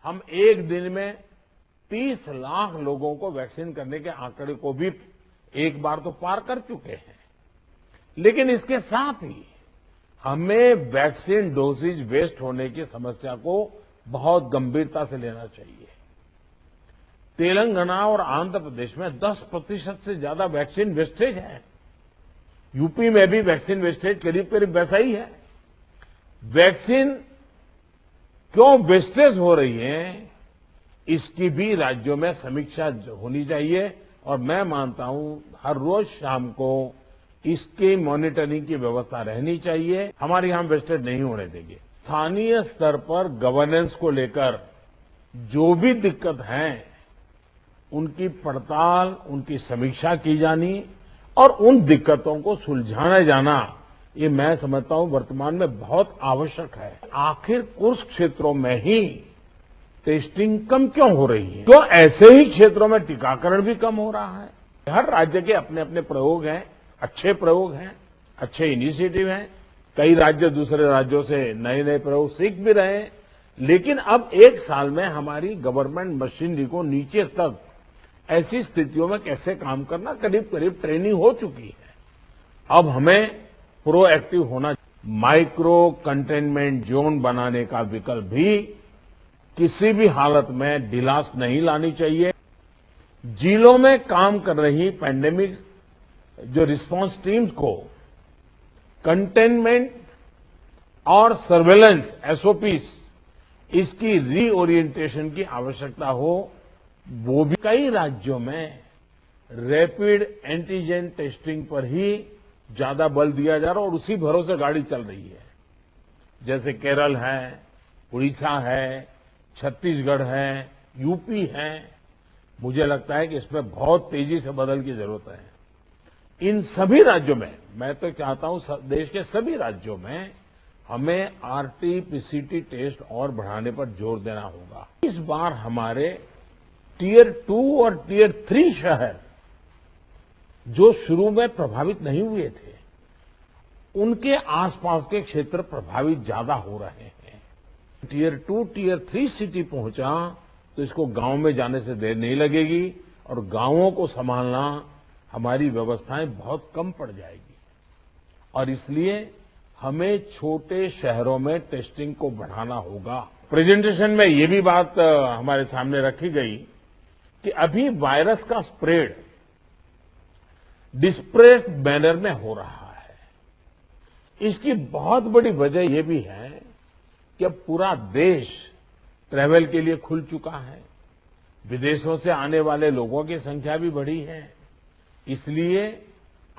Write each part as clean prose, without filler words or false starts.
हम एक दिन में 30 लाख लोगों को वैक्सीन करने के आंकड़े को भी एक बार तो पार कर चुके हैं। लेकिन इसके साथ ही हमें वैक्सीन डोसेज वेस्ट होने की समस्या को बहुत गंभीरता से लेना चाहिए। तेलंगाना और आंध्र प्रदेश में 10% से ज्यादा वैक्सीन वेस्टेज है। यूपी में भी वैक्सीन वेस्टेज करीब करीब वैसा ही है। वैक्सीन क्यों वेस्टेज हो रही है, इसकी भी राज्यों में समीक्षा होनी चाहिए और मैं मानता हूं हर रोज शाम को इसकी मॉनिटरिंग की व्यवस्था रहनी चाहिए। हमारे यहां वेस्टेज नहीं होने देंगे। स्थानीय स्तर पर गवर्नेंस को लेकर जो भी दिक्कत है, उनकी पड़ताल, उनकी समीक्षा की जानी और उन दिक्कतों को सुलझाया जाना, ये मैं समझता हूं वर्तमान में बहुत आवश्यक है। आखिर कुछ क्षेत्रों में ही टेस्टिंग कम क्यों हो रही है? क्यों ऐसे ही क्षेत्रों में टीकाकरण भी कम हो रहा है? हर राज्य के अपने अपने प्रयोग हैं, अच्छे प्रयोग हैं, अच्छे इनिशिएटिव हैं। कई राज्य दूसरे राज्यों से नए नए प्रयोग सीख भी रहे हैं। लेकिन अब एक साल में हमारी गवर्नमेंट मशीनरी को नीचे तक ऐसी स्थितियों में कैसे काम करना, करीब करीब ट्रेनिंग हो चुकी है। अब हमें प्रोएक्टिव होना। माइक्रो कंटेनमेंट जोन बनाने का विकल्प भी किसी भी हालत में ढिलास नहीं लानी चाहिए। जिलों में काम कर रही पैंडेमिक जो रिस्पांस टीम्स को कंटेनमेंट और सर्वेलेंस एसओपीस, इसकी रीओरिएंटेशन की आवश्यकता हो, वो भी कई राज्यों में रैपिड एंटीजन टेस्टिंग पर ही ज्यादा बल दिया जा रहा है और उसी भरोसे गाड़ी चल रही है। जैसे केरल है, उड़ीसा है, छत्तीसगढ़ है, यूपी है। मुझे लगता है कि इसमें बहुत तेजी से बदल की जरूरत है। इन सभी राज्यों में, मैं तो चाहता हूं देश के सभी राज्यों में हमें आरटी-पीसीटी टेस्ट और बढ़ाने पर जोर देना होगा। इस बार हमारे टियर 2 और टियर 3 शहर जो शुरू में प्रभावित नहीं हुए थे, उनके आसपास के क्षेत्र प्रभावित ज्यादा हो रहे हैं। टियर 2, टियर 3 सिटी पहुंचा तो इसको गांव में जाने से देर नहीं लगेगी और गांवों को संभालना हमारी व्यवस्थाएं बहुत कम पड़ जाएगी। और इसलिए हमें छोटे शहरों में टेस्टिंग को बढ़ाना होगा। प्रेजेंटेशन में ये भी बात हमारे सामने रखी गई कि अभी वायरस का स्प्रेड डिस्प्रेस्ड मैनर में हो रहा है। इसकी बहुत बड़ी वजह यह भी है कि अब पूरा देश ट्रैवल के लिए खुल चुका है। विदेशों से आने वाले लोगों की संख्या भी बढ़ी है। इसलिए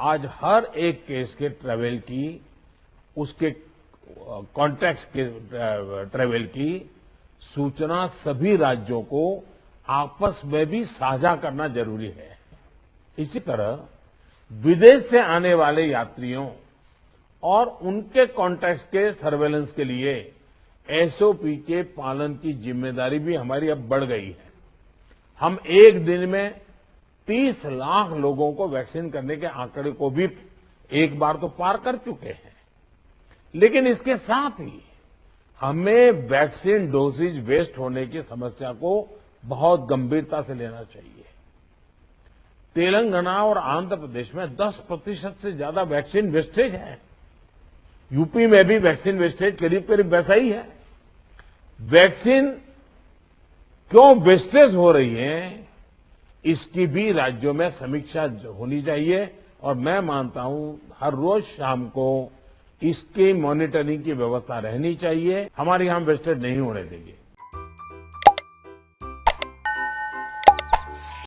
आज हर एक केस के ट्रैवल की, उसके कॉन्टैक्ट्स के ट्रैवल की सूचना सभी राज्यों को आपस में भी साझा करना जरूरी है। इसी तरह विदेश से आने वाले यात्रियों और उनके कॉन्टैक्ट्स के सर्वेलेंस के लिए एसओपी के पालन की जिम्मेदारी भी हमारी अब बढ़ गई है। हम एक दिन में 30 लाख लोगों को वैक्सीन करने के आंकड़े को भी एक बार तो पार कर चुके हैं। लेकिन इसके साथ ही हमें वैक्सीन डोसेज वेस्ट होने की समस्या को बहुत गंभीरता से लेना चाहिए। तेलंगाना और आंध्र प्रदेश में 10% से ज्यादा वैक्सीन वेस्टेज है। यूपी में भी वैक्सीन वेस्टेज करीब करीब वैसा ही है। वैक्सीन क्यों वेस्टेज हो रही है, इसकी भी राज्यों में समीक्षा होनी चाहिए और मैं मानता हूं हर रोज शाम को इसकी मॉनिटरिंग की व्यवस्था रहनी चाहिए। हमारे यहां वेस्टेज नहीं होने देंगे।